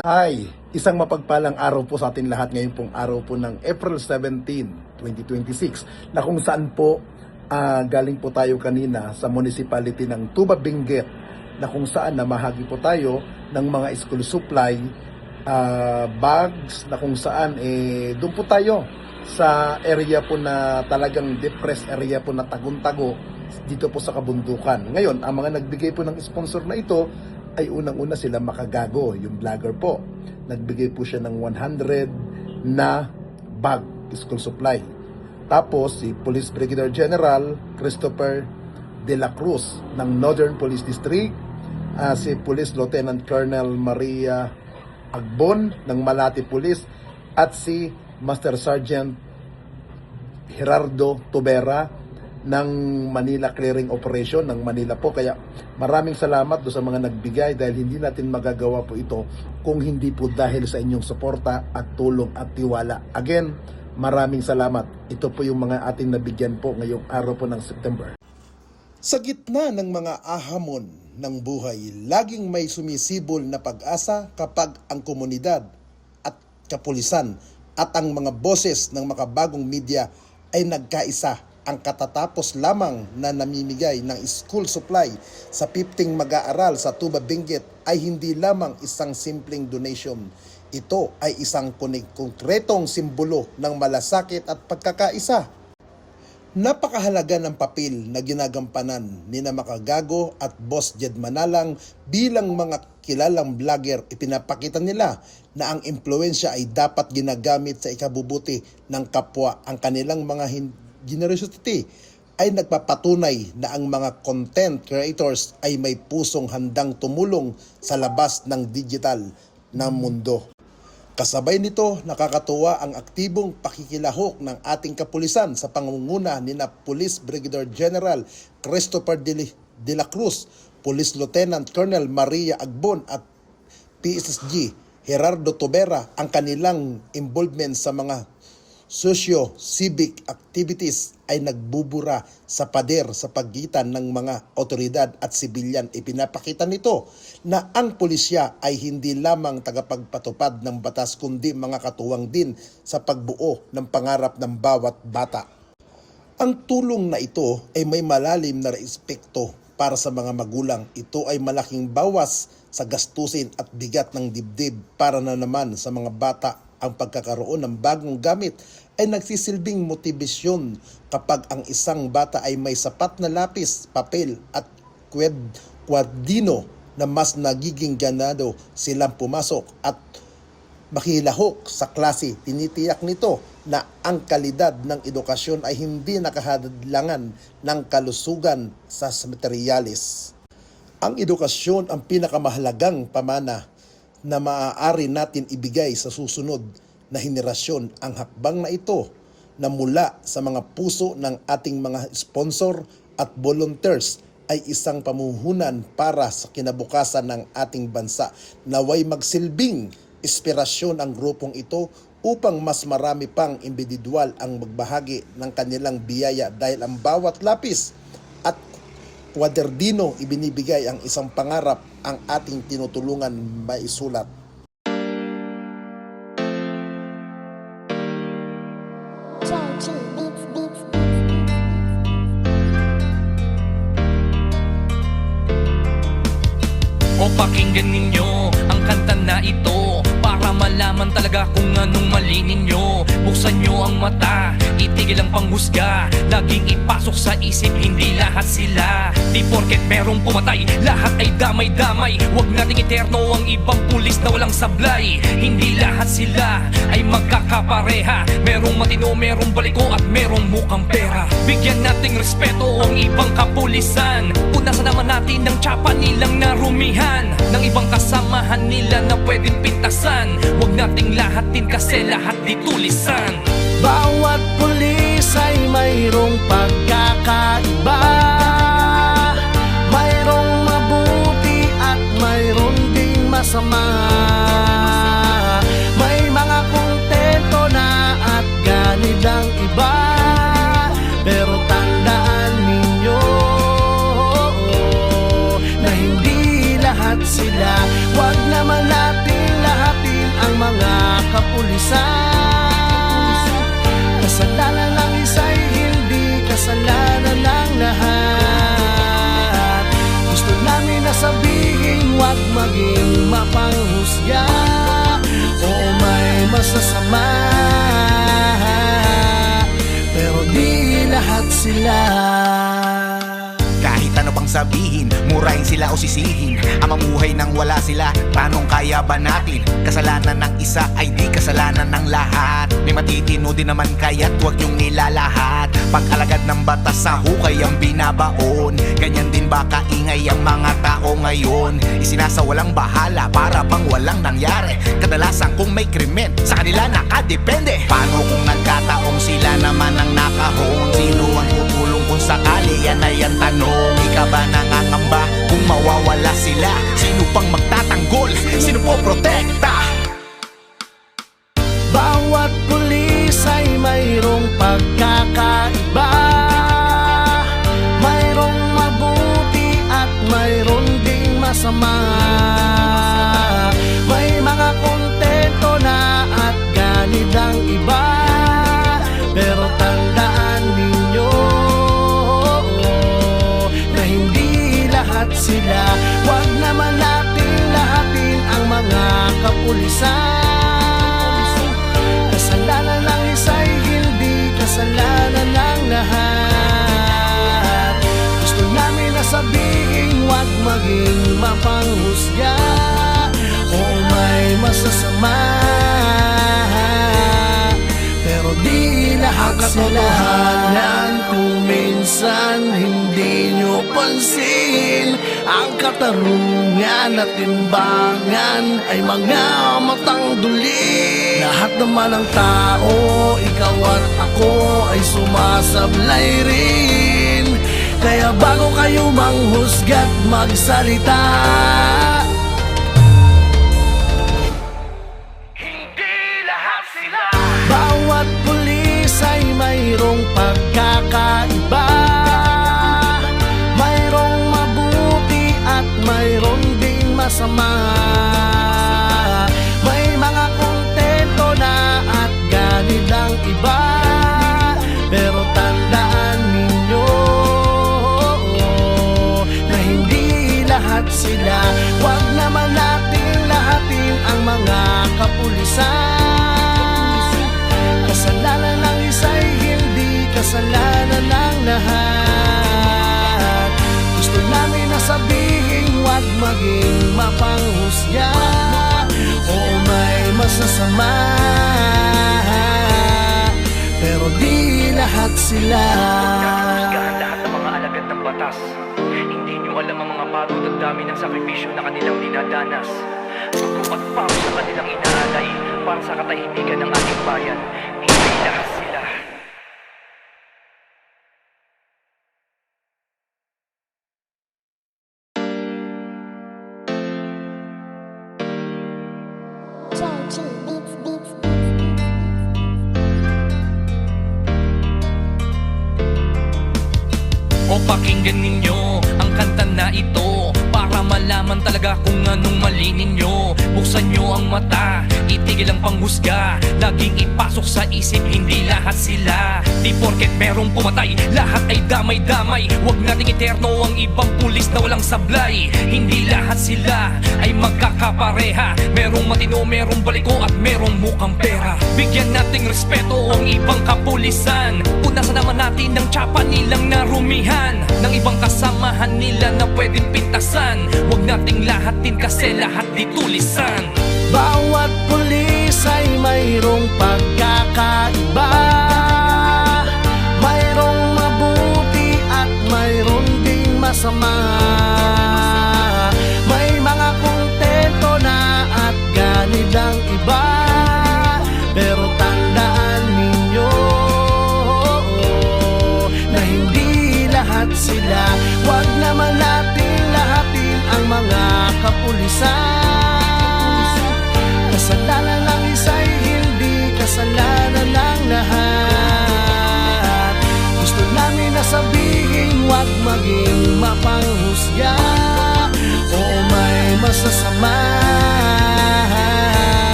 Ay, isang mapagpalang araw po sa atin lahat ngayon pong araw po ng April 17, 2026 na kung saan po galing po tayo kanina sa municipality ng Tuba Benguet na kung saan namahagi po tayo ng mga school supply bags na kung saan doon po tayo sa area po na talagang depressed area po na tagun-tago dito po sa kabundukan. Ngayon, ang mga nagbigay po ng sponsor na ito ay unang-una sila Makagago, yung vlogger po. Nagbigay po siya ng 100 na bag, school supply. Tapos si Police Brigadier General Christopher De La Cruz ng Northern Police District, si Police Lieutenant Colonel Maria Agbon ng Malati Police, at si Master Sergeant Gerardo Tubera ng Manila Clearing Operation ng Manila po. Kaya maraming salamat do sa mga nagbigay dahil hindi natin magagawa po ito kung hindi po dahil sa inyong suporta at tulong at tiwala. Again, maraming salamat. Ito po yung mga ating nabigyan po ngayong araw po ng September. Sa gitna ng mga ahamon ng buhay, laging may sumisibol na pag-asa kapag ang komunidad at kapulisan at ang mga boses ng makabagong media ay nagkaisa. Ang katatapos lamang na namimigay ng school supply sa 50 mag-aaral sa Tuba Benguet ay hindi lamang isang simpleng donation. Ito ay isang konkretong simbolo ng malasakit at pagkakaisa. Napakahalaga ng papel na ginagampanan ni Makagago at Boss Jed Manalang bilang mga kilalang vlogger. Ipinapakita nila na ang impluensya ay dapat ginagamit sa ikabubuti ng kapwa. Ang kanilang mga generosity ay nagpapatunay na ang mga content creators ay may pusong handang tumulong sa labas ng digital na mundo. Kasabay nito, nakakatuwa ang aktibong pakikilahok ng ating kapulisan sa pangunguna ni Police Brigadier General Christopher De La Cruz, Police Lieutenant Colonel Maria Agbon at PSSG Gerardo Tubera. Ang kanilang involvement sa mga socio-civic activities ay nagbubura sa pader sa pagitan ng mga otoridad at sibilyan. Ipinapakita nito na ang pulisya ay hindi lamang tagapagpatupad ng batas kundi mga katuwang din sa pagbuo ng pangarap ng bawat bata. Ang tulong na ito ay may malalim na respeto para sa mga magulang. Ito ay malaking bawas sa gastusin at bigat ng dibdib para na naman sa mga bata. Ang pagkakaroon ng bagong gamit ay nagsisilbing motibasyon kapag ang isang bata ay may sapat na lapis, papel at kwadino na mas nagiging ganado silang pumasok at makilahok sa klase. Tinitiyak nito na ang kalidad ng edukasyon ay hindi nakahadlangan ng kalusugan sa materyales. Ang edukasyon ang pinakamahalagang pamana na maaari natin ibigay sa susunod na henerasyon. Ang hakbang na ito na mula sa mga puso ng ating mga sponsor at volunteers ay isang pamuhunan para sa kinabukasan ng ating bansa. Naway magsilbing inspirasyon ang grupong ito upang mas marami pang individual ang magbahagi ng kanilang biyaya dahil ang bawat lapis at kwaderdino ibinibigay ang isang pangarap ang ating tinutulungan maisulat. O pakinggan ninyo ang kanta na ito para malaman talaga kung anong mali ninyo. Buksan nyo ang mata, itigil ang panghusga, laging ipasok sa isip hindi lahat sila. Di porket merong pumatay, lahat ay damay-damay. Huwag nating iterno ang ibang pulis na walang sablay. Hindi lahat sila ay magkakapareha. Merong matino, merong baliko at merong mukhang pera. Bigyan nating respeto ang ibang kapulisan. Punasan naman natin ng tsapa nilang narumihan, ng ibang kasamahan nila na pwedeng pintasan. Huwag nating lahatin kasi lahat di tulisan. Bawat pulis ay mayroong pagkakaiba, mayroong mabuti at mayroong ding masama. May mga kontento na at ganid ang iba, pero tandaan ninyo na hindi lahat sila. Huwag naman natin lahat sabihin, murahin sila o sisihin. Ang mamuhay nang wala sila, tanong kaya ba natin? Kasalanan ng isa ay di kasalanan ng lahat. May matitino din naman kaya't huwag yung nilalahat. Pag-alagad ng batas sa hukay ang binabaon. Ganyan din ba kaingay ang mga tao ngayon? Isinasawalang bahala para bang walang nangyari. Kadalasan kung may krimen, sa kanila nakadepende. Paano kung nagkataong sila naman ang nakahon? Sino ang tutulong kung sakali? Yan ay ang tanong. Ika ba nangangamba kung mawawala sila? Sino pang magtatanggol? Sino po protekta? Bawat pulis ay mayroong pagkakaiba. Mayroong mabuti at mayroon ding masama. May mga kontento na at ganid ang iba. Pero tandaan ninyo na hindi lahat sila. Huwag naman natin lahatin ang mga kapulisan. Kasalanan ng isa'y hindi kasalanan ng lahat. Gusto namin na sabihin, huwag maging mapanghusga o may masasama. Pero di lahat sila. Kung minsan hindi nyo pansin, ang katarungan at timbangan ay mga matang duli. Lahat naman ng tao, ikaw at ako ay sumasablay rin. Kaya bago kayo manghusga't magsalita, bawat pulis ay mayroong pagkakaiba. Mayroong mabuti at mayroon ding masama. May mga kontento na at ganid ang iba. Pero tandaan ninyo na hindi lahat sila. Huwag naman natin lahatin ang mga kapulisan. Kasalanan ng isa'y hindi kasalanan ng lahat. Gusto namin na sabihin, huwag maging mapanghusga o may masasama. Pero di lahat sila. Husgahan lahat ng mga alagad ng batas. Hindi nyo alam ang mga pagod at dami ng sakripisyo na kanilang dinadanas. Dugo at pawis sa kanilang inaalay para sa katahimikan ng ating bayan. Hindi lahat sila. O pakinggan ninyo ang kanta na ito para malaman talaga kung anong mali ninyo. Buksan nyo ang mata, itigil ang panghusga. Laging ipasok sa isip, hindi lahat sila. Di porket merong pumatay, lahat ay damay-damay. Huwag nating iterno ang ibang pulis na walang sablay. Hindi lahat sila ay magkakapareha. Merong matino, merong baliko at merong mukhang pera. Bigyan nating respeto ang ibang kapulisan. Punasan naman natin ng tsapa nilang narumihan, ng ibang kasamahan nila na pwedeng pintasan. Huwag nating lahatin kasi lahat di tulisan. Bawat pulis ay mayroong pagkakaiba. Mayroong mabuti at mayroon ding masama. May mga kontento na at ganid ang iba. Pero tandaan ninyo na hindi lahat sila. Huwag naman natin lahatin ang mga kapulisan. Kasalanan ng isa'y hindi kasalanan ng lahat. Gusto namin na sabihin, huwag maging mapanghusga o may masasama.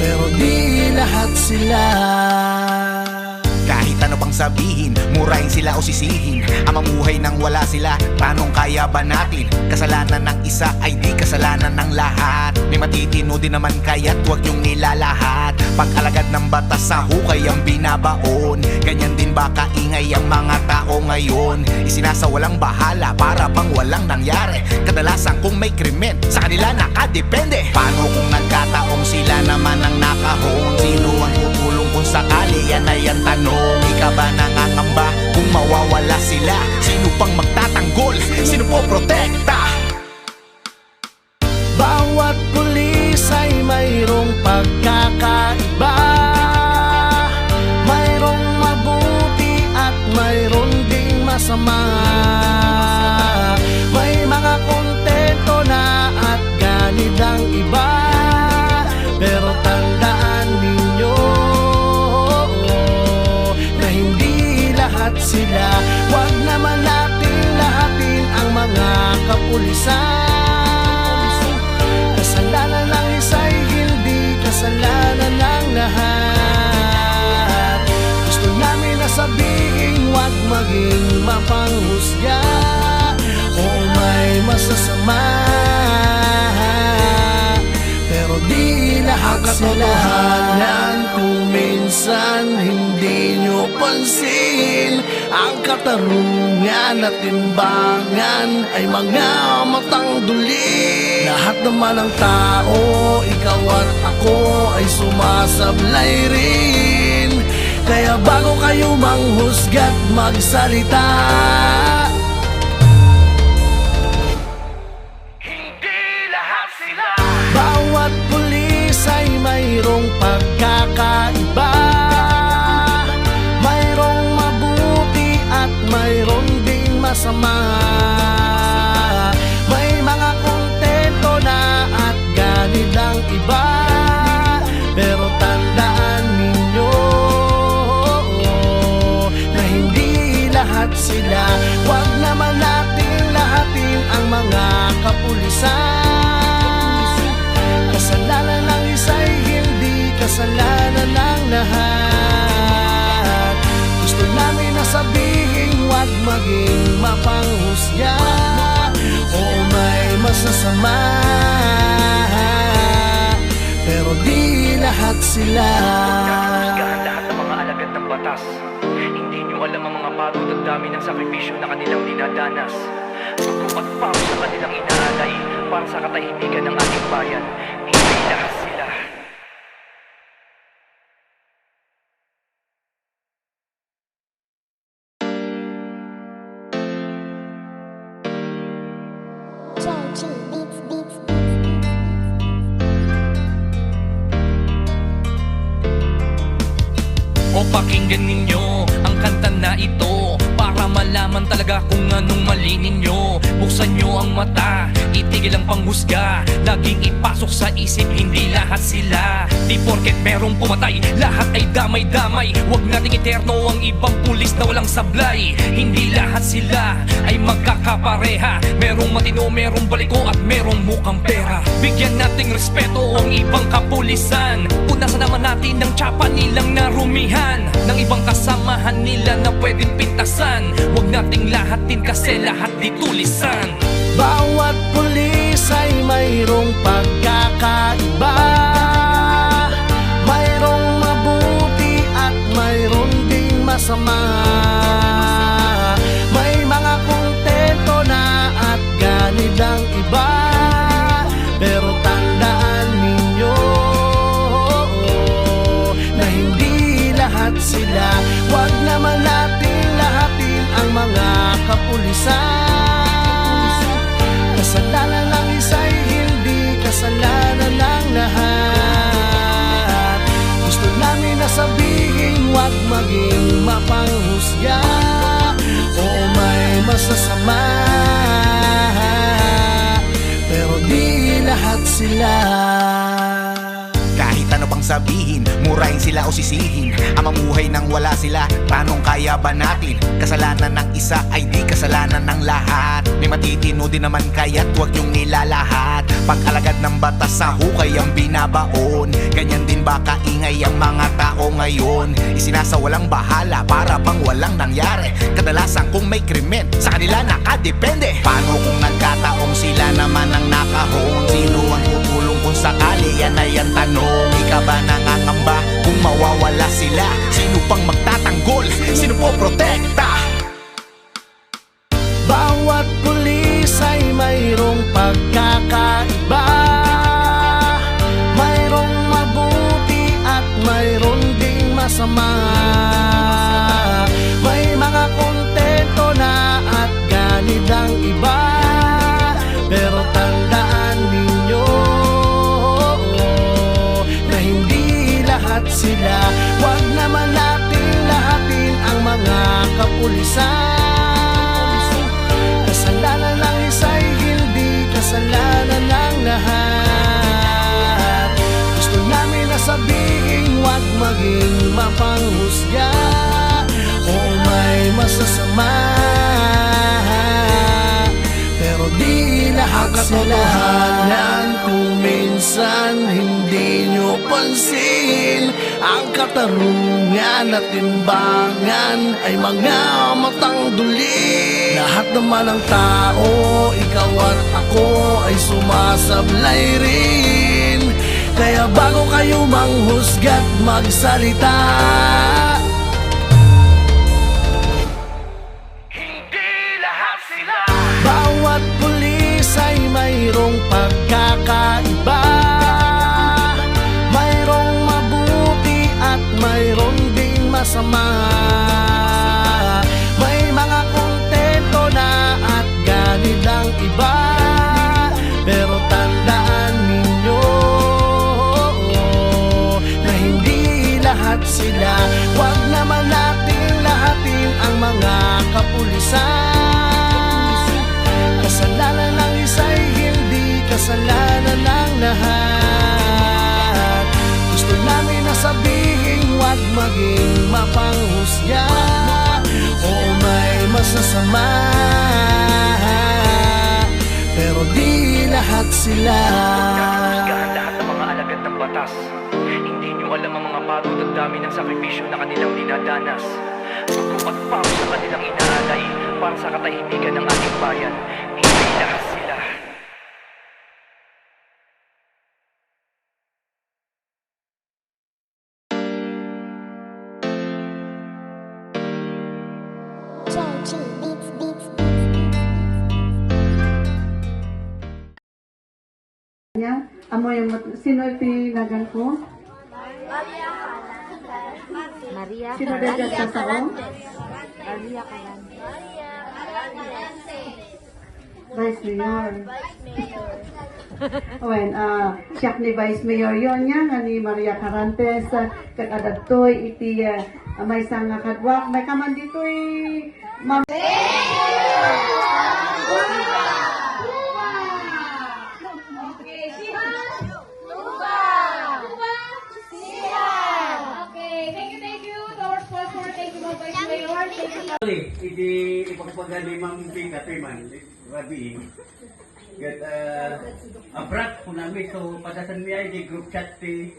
Pero di lahat sila. Kahit ano pang sabihin, murahin sila o sisihin ang mamuhay nang wala sila, tanong kaya ba natin? Kasalanan ng isa ay di kasalanan ng lahat. May matitino din naman kaya't huwag yung nilalahat. Pag-alagad ng batas sa hukay ang binabaon. Ganyan din ba kaingay ang mga tao ngayon? Isinasawalang bahala para bang walang nangyari. Kadalasan kung may krimen, sa kanila nakadepende. Paano kung nagkataong sila naman ang nakahon? Sino ang tutulong kung sakali? Yan ay ang tanong. Ika ba nangangamba kung mawawala sila? Sino pang magtatanggol? Sino po protekta? Bawat pulis ay mayroong pagkakaiba. Mayroong mabuti at mayroong ding masama. May mga kontento na at ganid ang iba. Pero tandaan ninyo na hindi lahat sila. Huwag naman natin lahatin ang mga kapulisan. Kasalanan ng isa'y hindi kasalanan ng lahat. Gusto namin na sabihin, huwag maging mapanghusga o may masasama. Pero di lahat sila. Kung minsan hindi nyo pansin, ang katarungan at timbangan ay mga matang duli. Lahat naman ng tao, ikaw at ako ay sumasablay rin. Kaya bago kayo manghusga't magsalita, bawat pulis ay mayroong pagkakaiba. Mayroong mabuti at mayroong ding masama. May mga kontento na at ganid ang iba. Pero tandaan ninyo na hindi lahat sila. Huwag naman natin lahatin ang mga kapulisan. Kasalanan ng isa'y hindi kasalanan ng lahat. Gusto namin na sabihin, huwag maging mapanghusga o may masasama. Pero di lahat sila. Husgahan lahat ng mga alagad ng batas. Hindi nyo alam ang mga pagod at dami ng sakripisyo na kanilang dinadanas. Dugo at pawis sa kanilang inaalay para sa katahimikan ng ating bayan. Hindi lahat sila. O pakinggan ninyo ang kanta na ito para malaman talaga kung anong mali ninyo. Buksan nyo ang mata, itigil ang panghusga. Laging ipasok sa isip, hindi lahat sila. Di porket merong pumatay, lahat ay damay-damay. Huwag nating iterno ang ibang pulis na walang sablay. Hindi lahat sila ay magkakapareha. Merong matino, merong baliko at merong mukhang pera. Bigyan nating respeto ang ibang kapulisan. Punasan naman natin ng tsapa nilang narumihan, ng ibang kasamahan nila na pwedeng pintasan. Huwag nating lahatin kasi lahat di tulisan. Bawat pulis ay mayroong pagkakaiba. Mayroong mabuti at mayroong ding masama. May mga kontento na at ganid ang iba. Pero tandaan ninyo na hindi lahat sila. Huwag naman natin lahatin ang mga kapulisan. Kasalanan ng isa'y hindi kasalanan ng lahat. Gusto namin na sabihin, huwag maging mapanghusga o may masasama. Pero di lahat sila. Kahit ano pang sabihin, murahin sila o sisihin ang mamuhay nang wala sila, tanong kaya ba natin? Kasalanan ng isa ay di kasalanan ng lahat. May matitino din naman kaya't huwag yung nilalahat. Pag-alagad ng batas sa hukay ang binabaon. Ganyan din ba kaingay ang mga tao ngayon? Isinasawalang bahala para bang walang nangyari. Kadalasan kung may krimen, sa kanila nakadepende. Paano kung nagkataong sila naman ang nakahon? Sino ang tutulong kung sakali? Yan ay ang tanong. Ika ba nangangamba kung mawawala sila? Sino pang magtatanggol? Sino po protekta? Bawat pulis ay mayroong pagkakaiba. Mayroong mabuti at mayroong ding masama. May mga kontento na at ganid ang iba. Pero tandaan ninyo na hindi lahat sila. Huwag naman natin lahatin ang mga kapulisan. Kasalanan ng isa'y hindi kasalanan ng lahat. Gusto namin na sabihin huwag maging mapanghusga o may masasama. Pero di lahat sila. Katotohanan kung minsan hindi nyo pansin, ang katarungan at timbangan ay mga matang duli. Lahat naman ng tao, ikaw at ako ay sumasablay rin. Kaya bago kayo manghusga't magsalita, bawat pulis ay mayroong pagkakaiba. Mayroong mabuti at mayroong ding masama. May mga kontento na at ganid ang iba. Pero tandaan ninyo na hindi lahat sila. Huwag naman natin lahatin ang mga kapulisan. Kasalanan ng isa'y hindi kasalanan ng lahat. Gusto namin na sabihin huwag maging mapanghusga o may masasama. Pero di lahat sila. Husgahan lahat ng mga alagad ng batas. Hindi nyo alam ang mga pagod at dami ng sakripisyo na kanilang dinadanas. Dugo at pawis sa kanilang inaalay para sa katahimikan ng ating bayan. Hindi lahat sila. Joji Beats Beats. Niya, amo yung sino tinagal ko? Maria Sino dagat sa sao? Maria Calan. Vice Mayor. Owen, siya ni Vice Mayor yon niya nga ni Maria Carantes kakadagtoy iti may sang kadwak may kaman ditoy ma'am. Iti ipagpagalimang kapiman, Rabi. Gat abrak po namin, so padasan niya di group chat ti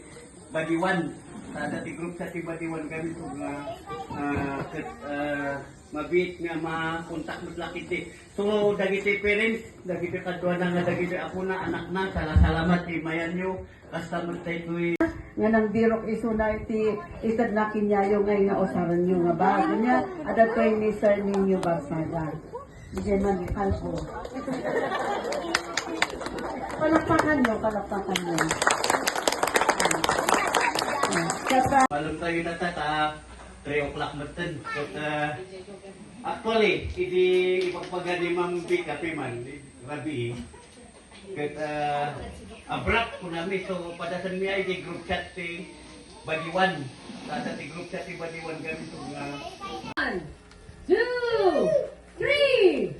Badiwan. Sa dati group chat ti Badiwan kami so mabit nga makontak mo lakit. So dagiti parents, dagiti kadwa na nga dagiti ako na anak na salamat ti mayan nyo. Basta magtay ko'y Nga nang birok iso na iti isad na kinyayo ngay nga usaran nyo nga bago niya at ato ni Sir Ninyo Barsaga. Diyan man ikalpo. Palakpakan nyo. Kata Malam tayo na tata, 3 o'clock natin. But actually, iti ipagpagalimang kapiman, Rabi. Kat abrak po namin, so padasan niya di group chat ti Badiwan. Sa dati group chat ti Badiwan kami so 1, 2, 3.